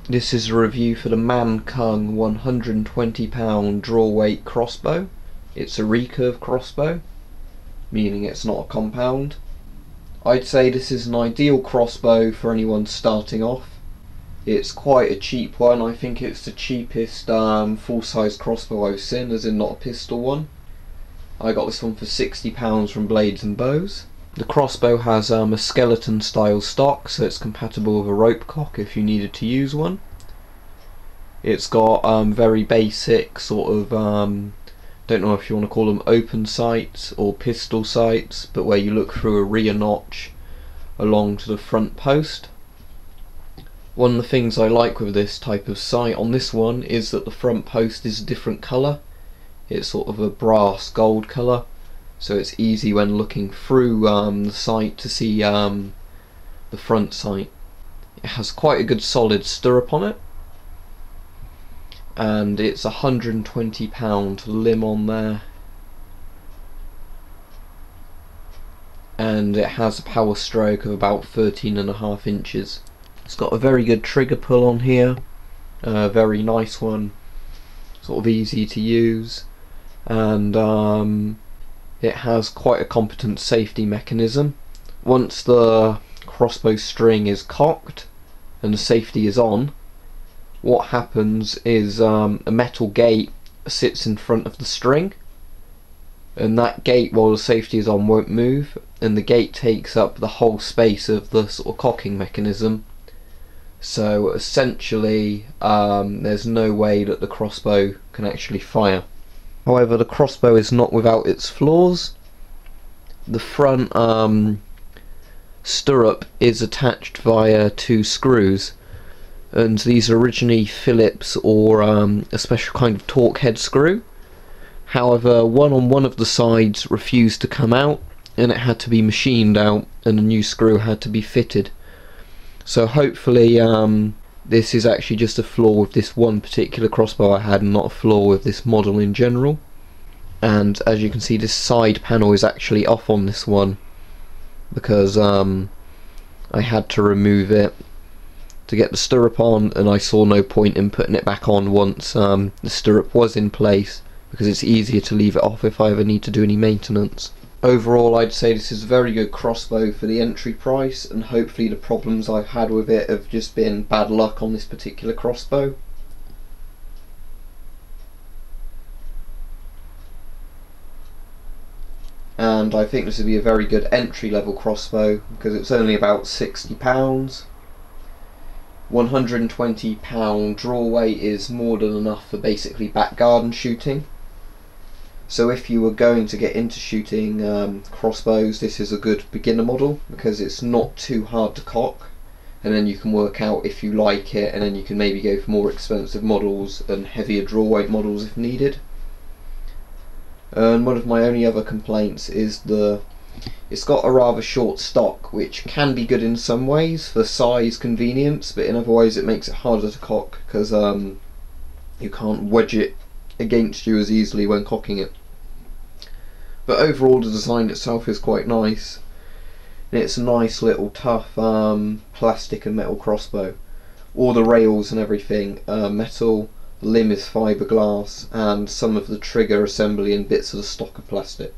This is a review for the Mankung 120lb draw weight crossbow. It's a recurve crossbow, meaning it's not a compound. I'd say this is an ideal crossbow for anyone starting off. It's quite a cheap one. I think it's the cheapest full-size crossbow I've seen, as in not a pistol one. I got this one for £60 from Blades and Bows. The crossbow has a skeleton style stock, so it's compatible with a rope cock if you needed to use one. It's got very basic sort of, don't know if you want to call them open sights or pistol sights, but where you look through a rear notch along to the front post. One of the things I like with this type of sight on this one is that the front post is a different colour. It's sort of a brass gold colour, so it's easy when looking through the sight to see the front sight. It has quite a good solid stirrup on it, and it's £120 limb on there, and it has a power stroke of about 13.5 inches. It's got a very good trigger pull on here, a very nice one, sort of easy to use, and it has quite a competent safety mechanism. Once the crossbow string is cocked and the safety is on, what happens is a metal gate sits in front of the string, and that gate, while the safety is on, won't move, and the gate takes up the whole space of the sort of cocking mechanism. So essentially there's no way that the crossbow can actually fire. However, the crossbow is not without its flaws. The front stirrup is attached via 2 screws, and these are originally Phillips or a special kind of torque head screw. However, one on one of the sides refused to come out, and it had to be machined out, and a new screw had to be fitted. So hopefully this is actually just a flaw with this one particular crossbow I had, and not a flaw with this model in general. And as you can see, this side panel is actually off on this one because I had to remove it to get the stirrup on, and I saw no point in putting it back on once the stirrup was in place, because it's easier to leave it off if I ever need to do any maintenance. Overall, I'd say this is a very good crossbow for the entry price, and hopefully the problems I've had with it have just been bad luck on this particular crossbow. And I think this would be a very good entry level crossbow because it's only about £60. £120 draw weight is more than enough for basically back garden shooting. So if you were going to get into shooting crossbows, this is a good beginner model because it's not too hard to cock, and then you can work out if you like it, and then you can maybe go for more expensive models and heavier draw weight models if needed. And one of my only other complaints is it's got a rather short stock, which can be good in some ways for size convenience, but in other ways it makes it harder to cock because you can't wedge it against you as easily when cocking it. But overall the design itself is quite nice, and it's a nice little tough plastic and metal crossbow. All the rails and everything are metal, the limb is fiberglass, and some of the trigger assembly and bits of the stock are plastic.